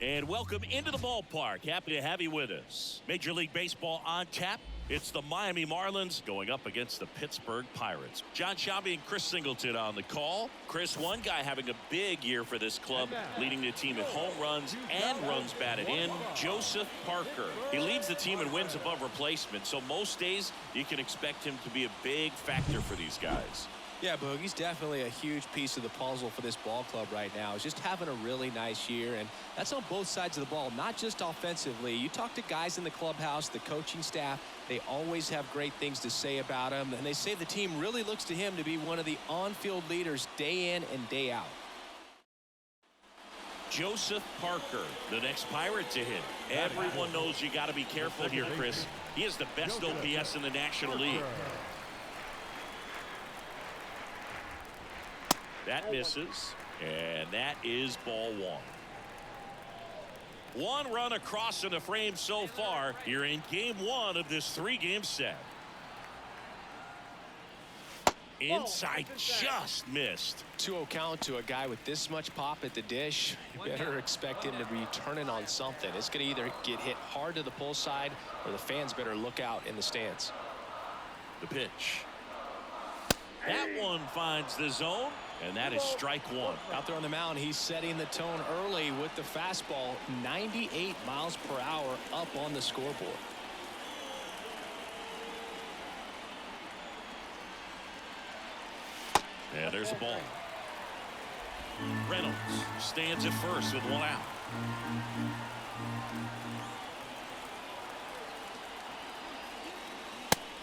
And welcome into the ballpark. Happy to have you with us. Major League Baseball on tap. It's the Miami Marlins going up against the Pittsburgh Pirates. John Sciambi and Chris Singleton on the call. Chris, one guy having a big year for this club, leading the team in home runs and runs batted in, Joseph Parker. He leads the team in wins above replacement, so most days you can expect him to be a big factor for these guys. Yeah, Boog, he's definitely a huge piece of the puzzle for this ball club right now. He's just having a really nice year, and that's on both sides of the ball, not just offensively. You talk to guys in the clubhouse, the coaching staff, they always have great things to say about him, and they say the team really looks to him to be one of the on-field leaders day in and day out. Joseph Parker, the next Pirate to hit. Everyone knows you got to be careful here, Chris. He is the best OPS in the National League. That misses, and that is ball one. One run across in the frame so far here in game one of this three-game set. Inside, just missed. 2-0 count to a guy with this much pop at the dish. You better expect him to be turning on something. It's going to either get hit hard to the pull side, or the fans better look out in the stands. The pitch. That one finds the zone, and that is strike one. Out there on the mound, he's setting the tone early with the fastball, 98 miles per hour up on the scoreboard. And there's a ball. Reynolds stands at first with one out.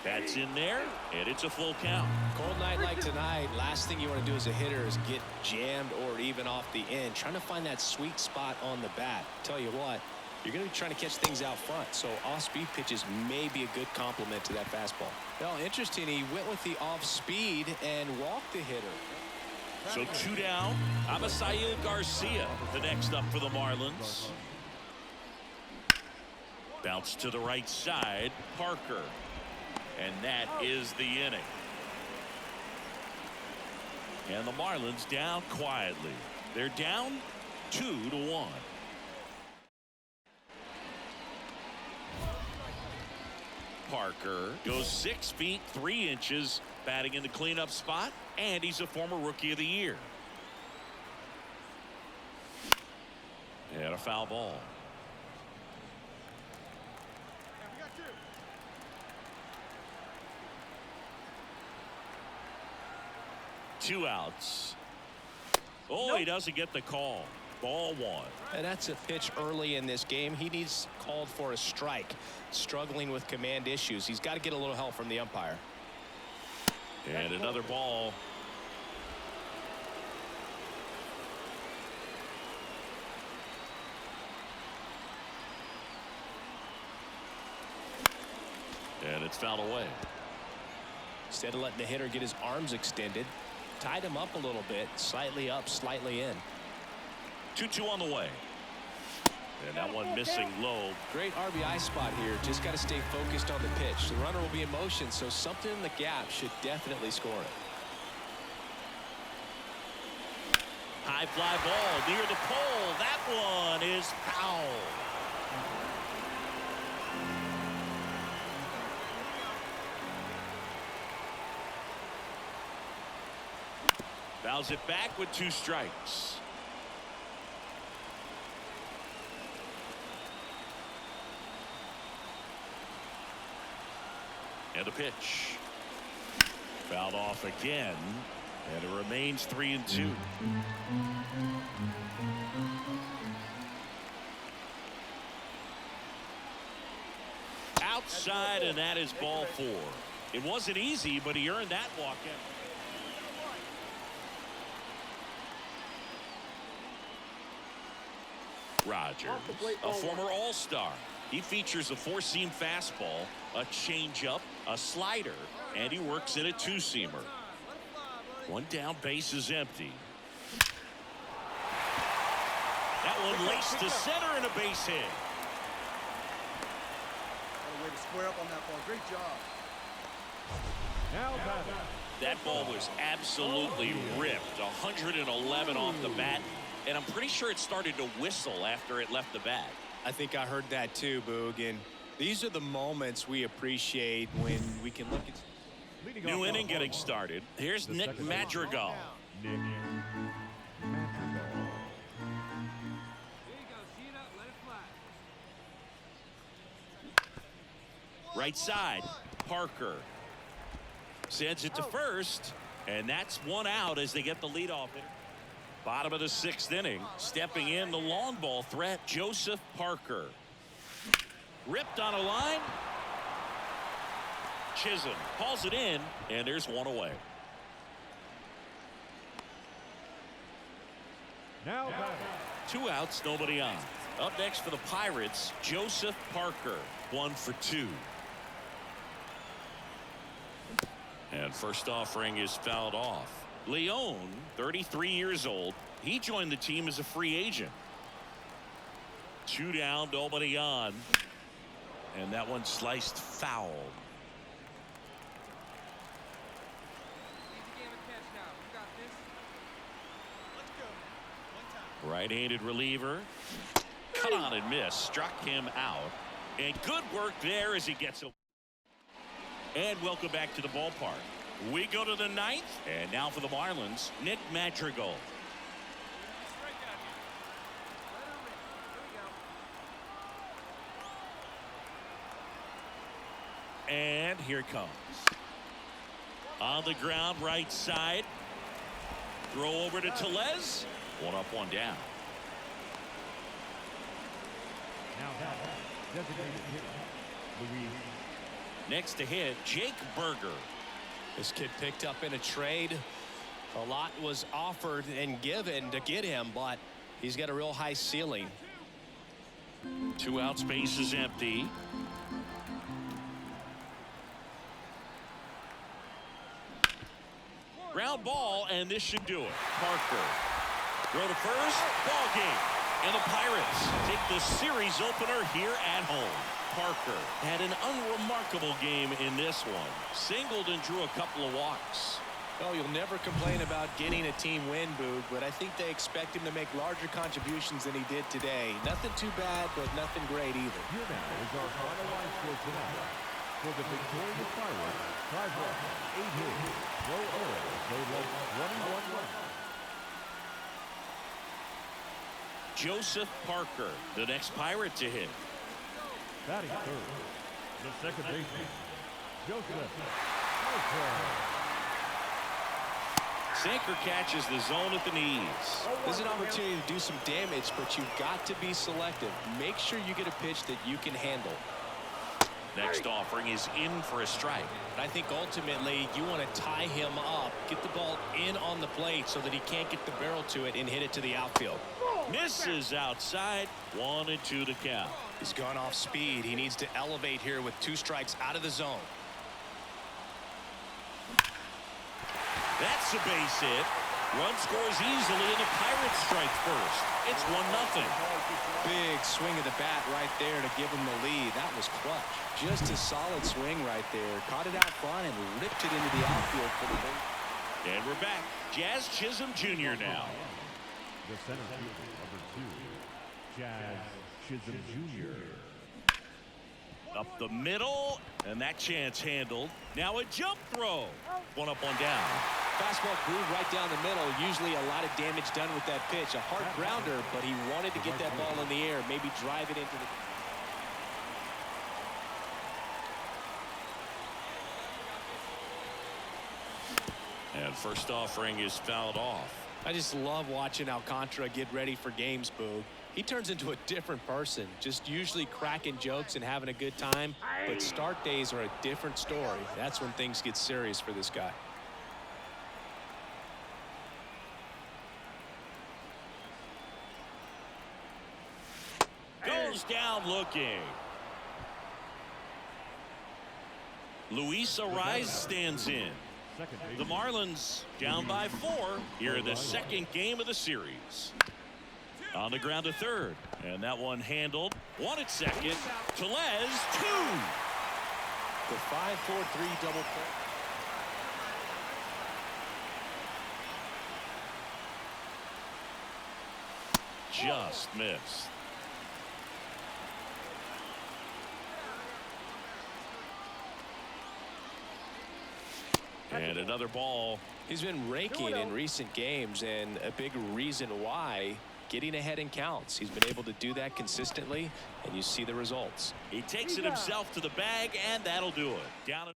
That's in there, and it's a full count. Cold night like tonight, last thing you want to do as a hitter is get jammed or even off the end. Trying to find that sweet spot on the bat. Tell you what, you're going to be trying to catch things out front, so off-speed pitches may be a good complement to that fastball. Well, interesting, he went with the off-speed and walked the hitter. So two down. Avisail Garcia, the next up for the Marlins. Bounce to the right side, Parker. And that is the inning. And the Marlins down quietly. They're down 2-1. Parker goes 6 feet 3 inches, batting in the cleanup spot, and he's a former Rookie of the Year. And a foul ball. Two outs. Oh, he doesn't get the call. Ball one. And that's a pitch early in this game. He needs called for a strike. Struggling with command issues. He's got to get a little help from the umpire. And another ball. And it's fouled away. Instead of letting the hitter get his arms extended, tied him up a little bit, slightly up, slightly in. 2-2 on the way. And that one missing low. Great RBI spot here. Just got to stay focused on the pitch. The runner will be in motion, so something in the gap should definitely score it. High fly ball near the pole. That one is foul. Fouls it back with 2 strikes. And the pitch. Fouled off again. And it remains 3-2. Outside, and that is ball 4. It wasn't easy, but he earned that walk in. Rogers, a former All-Star. He features a 4-seam fastball, a changeup, a slider, and he works in a 2-seamer. One down, base is empty. That one laced to center and a base hit. What a way to square up on that ball. Great job. That ball was absolutely ripped. 111 off the bat. and I'm pretty sure it started to whistle after it left the bat. I think I heard that too, Boog. And these are the moments we appreciate when we can look at. New inning getting started. Here's Nick Madrigal. Right side, Parker sends it to first, and that's one out as they get the leadoff hitter. Bottom of the 6th inning, stepping in the long ball threat, Joseph Parker. Ripped on a line. Chisholm hauls it in, and there's one away. Now 2 outs, nobody on. Up next for the Pirates, Joseph Parker, 1 for 2. And first offering is fouled off. Leon, 33 years old. He joined the team as a free agent. 2 down, nobody on. And that one sliced foul. Right-handed reliever. Cut on and miss. Struck him out. And good work there as he gets it. And welcome back to the ballpark. We go to the 9th. And now for the Marlins, Nick Madrigal. And here it comes. On the ground, right side. Throw over to Tellez. 1 up, 1 down. Now designated hitter, Luis. Next to hit, Jake Berger. This kid picked up in a trade. A lot was offered and given to get him, but he's got a real high ceiling. 2 out, space is empty. Ground ball, and this should do it. Parker. Throw to first. Ball game. And the Pirates take the series opener here at home. Parker had an unremarkable game in this one. Singled and drew a couple of walks. Well, you'll never complain about getting a team win, Boog, but I think they expect him to make larger contributions than he did today. Nothing too bad, but nothing great either. Here now is our final line score tonight. For the victorious Pirates, 5 runs, 8 hits, no errors, they led 21 runs. Joseph Parker, the next Pirate to hit. Batting third, the second baseman, Joseph Parker. Sinker catches the zone at the knees. There's an opportunity to do some damage, but you've got to be selective. Make sure you get a pitch that you can handle. Next offering is in for a strike. But I think ultimately you want to tie him up, get the ball in on the plate so that he can't get the barrel to it and hit it to the outfield. Misses outside. 1 and 2 to count. He's gone off speed. He needs to elevate here with 2 strikes out of the zone. That's a base hit. Run scores easily, and the Pirates strike first. It's 1-0. Big swing of the bat right there to give him the lead. That was clutch. Just a solid swing right there. Caught it out front and ripped it into the outfield for the base. And we're back. Jazz Chisholm Jr. now. The center fielder, number 2, Jazz Chisholm Jr. Up the middle, and that chance handled. Now a jump throw. 1 up, 1 down. Fastball groove right down the middle. Usually a lot of damage done with that pitch. A hard grounder, but he wanted to get that ball in the air, maybe drive it into the... And first offering is fouled off. I just love watching Alcantara get ready for games, Boog. He turns into a different person, just usually cracking jokes and having a good time. But start days are a different story. That's when things get serious for this guy. Goes down looking. Luis Ariz stands in. The Marlins down by 4 here in the second game of the series. On the ground to third, and that one handled. 1 at second. Tellez, 2. The 5-4-3 double play. just missed. And another ball. He's been raking in recent games, and a big reason why. Getting ahead in counts. He's been able to do that consistently, and you see the results. He takes it himself to the bag, and that'll do it. Down.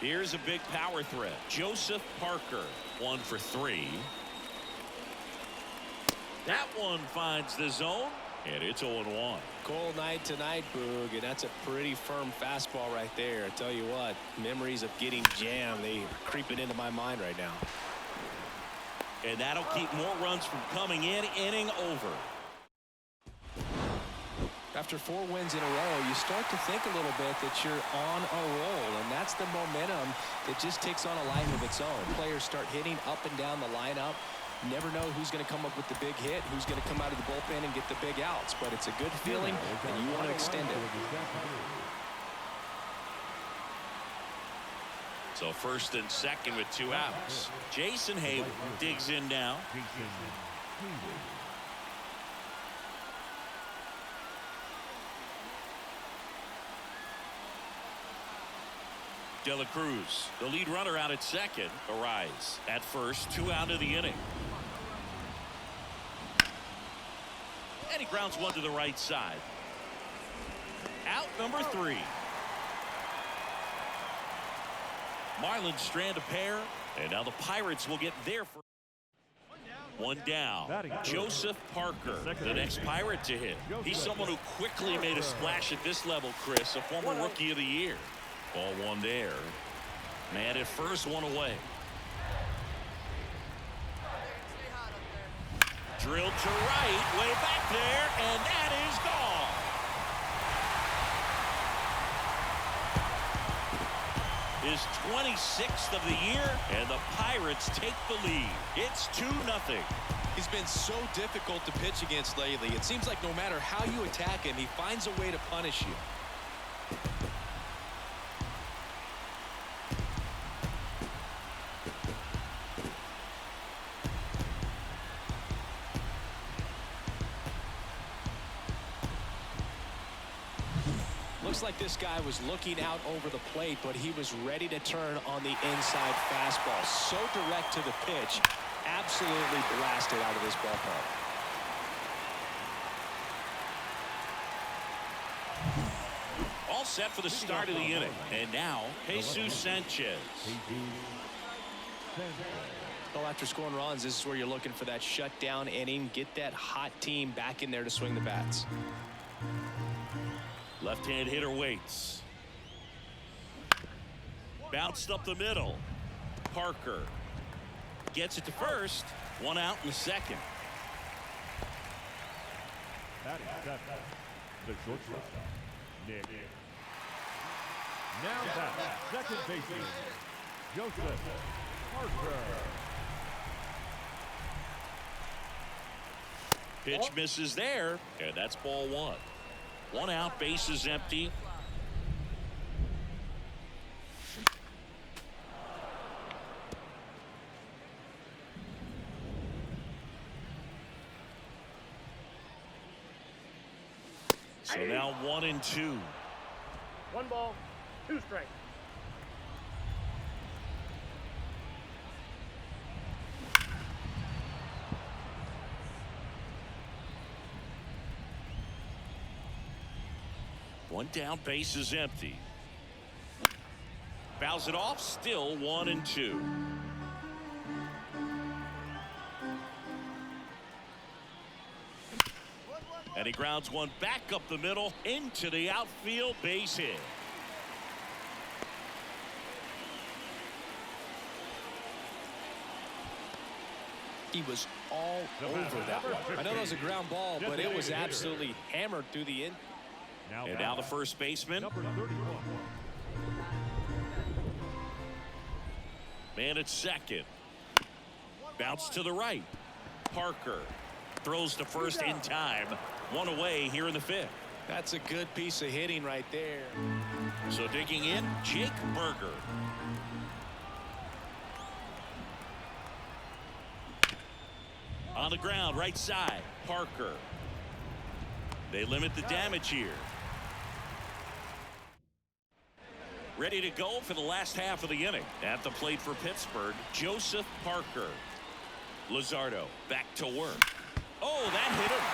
Here's a big power threat. Joseph Parker, 1 for 3. That one finds the zone, and it's 0-1. Cold night tonight, Boog, and that's a pretty firm fastball right there. I tell you what, memories of getting jammed, they are creeping into my mind right now. And that'll keep more runs from coming in. Inning over. After 4 wins in a row, you start to think a little bit that you're on a roll, and that's the momentum that just takes on a life of its own. Players start hitting up and down the lineup. Never know who's going to come up with the big hit, who's going to come out of the bullpen and get the big outs, but it's a good feeling, and you want to extend it. So first and second with 2 outs. Jason Hayward digs in now. De La Cruz, the lead runner out at second, arrives at first. 2 out of the inning. And he grounds one to the right side. Out number 3. Marlins strand a pair, and now the Pirates will get their first. 1 down. Joseph Parker, the next Pirate to hit. He's someone who quickly made a splash at this level, Chris, a former Rookie of the Year. Ball 1 there. Man at first, 1 away. Drilled to right, way back there, and that is gone. His 26th of the year, and the Pirates take the lead. It's 2-0. He's been so difficult to pitch against lately. It seems like no matter how you attack him, he finds a way to punish you. Looks like this guy was looking out over the plate, but he was ready to turn on the inside fastball. So direct to the pitch. Absolutely blasted out of this ballpark. All set for the start of the inning. And now, Jesus Sanchez. Well, after scoring runs, this is where you're looking for that shutdown inning. Get that hot team back in there to swing the bats. Left-hand hitter waits. Bounced up the middle. Parker gets it to first. 1 out in the second. That is seven. The shortstop, Nick. Now back, second baseman, Joseph Parker. Pitch misses there, and that's ball 1. 1 out, bases empty. So now 1-2. 1 ball, 2 strikes. One down, base is empty. Fouls it off, still 1-2. And he grounds one back up the middle into the outfield, base hit. He was all over that one. I know that was a ground ball, but it was absolutely hammered through the in. And now the first baseman. Number 31. Man at second. Bounce to the right. Parker throws to first in time. 1 away here in the 5th. That's a good piece of hitting right there. So digging in, Jake Berger. On the ground, right side, Parker. They limit the damage here. Ready to go for the last half of the inning. At the plate for Pittsburgh, Joseph Parker. Luzardo back to work. Oh, that hit him.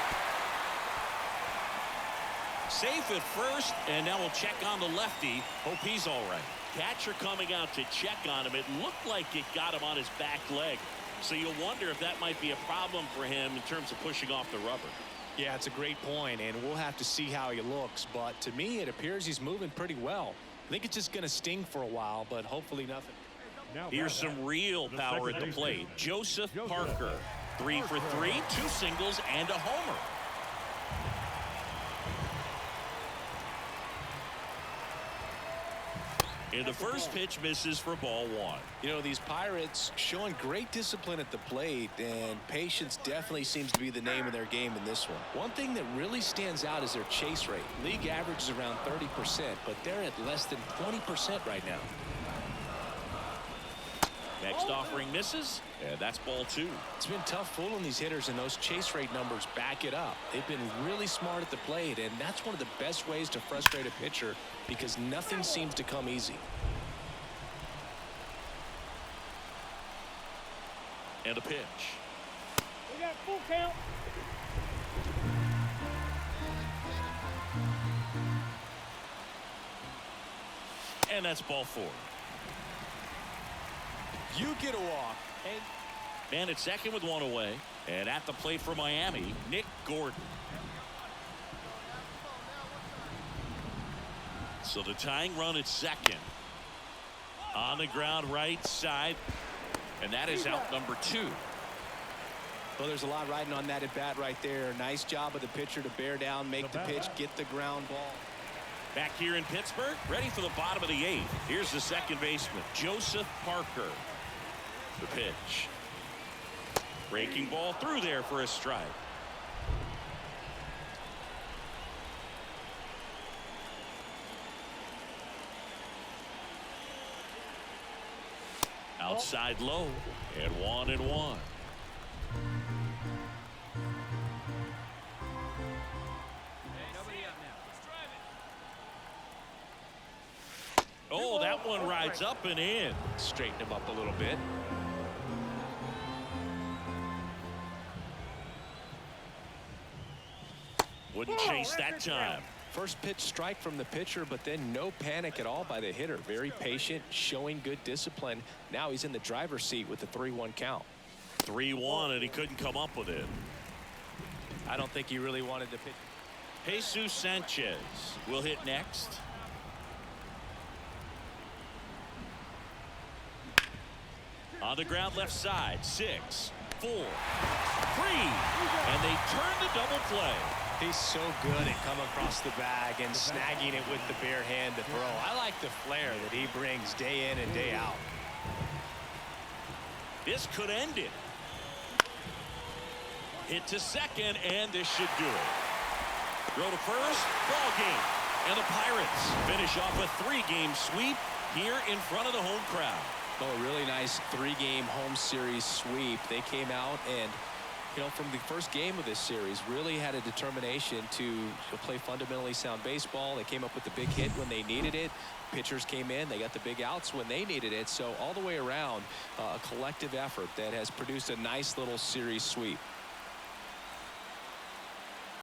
Safe at first, and now we'll check on the lefty. Hope he's all right. Catcher coming out to check on him. It looked like it got him on his back leg. So you'll wonder if that might be a problem for him in terms of pushing off the rubber. Yeah, it's a great point, and we'll have to see how he looks. But to me, it appears he's moving pretty well. I think it's just going to sting for a while, but hopefully nothing. Here's some real power at the plate. Joseph Parker, 3 for 3, 2 singles and a homer. And the first pitch misses for ball 1. You know, these Pirates showing great discipline at the plate, and patience definitely seems to be the name of their game in this one. One thing that really stands out is their chase rate. League average is around 30%, but they're at less than 20% right now. Next offering misses, and that's ball 2. It's been tough fooling these hitters, and those chase rate numbers back it up. They've been really smart at the plate, and that's one of the best ways to frustrate a pitcher because nothing seems to come easy. And a pitch. We got full count. And that's ball 4. You get a walk. And at second with 1 away. And at the plate for Miami, Nick Gordon. So the tying run at second. On the ground right side. And that is out number 2. Well, there's a lot riding on that at bat right there. Nice job of the pitcher to bear down, make the pitch, get the ground ball. Back here in Pittsburgh, ready for the bottom of the 8th. Here's the second baseman, Joseph Parker. The pitch. Breaking ball through there for a strike. Outside low, and 1-1. Oh, that one rides up and in. Straighten him up a little bit. Wouldn't chase that time. First pitch strike from the pitcher, but then no panic at all by the hitter. Very patient, showing good discipline. Now he's in the driver's seat with the 3-1 count. 3-1, and he couldn't come up with it. I don't think he really wanted to pitch. Jesus Sanchez will hit next. On the ground left side, 6, 4, 3, and they turn the double play. He's so good at coming across the bag and snagging it with the bare hand to throw. I like the flair that he brings day in and day out. This could end it. Hit to second, and this should do it. Throw to first, ball game. And the Pirates finish off a 3-game sweep here in front of the home crowd. Oh, a really nice 3-game home series sweep. They came out and, you know, from the first game of this series, really had a determination to play fundamentally sound baseball. They came up with the big hit when they needed it. Pitchers came in, they got the big outs when they needed it. So all the way around, a collective effort that has produced a nice little series sweep.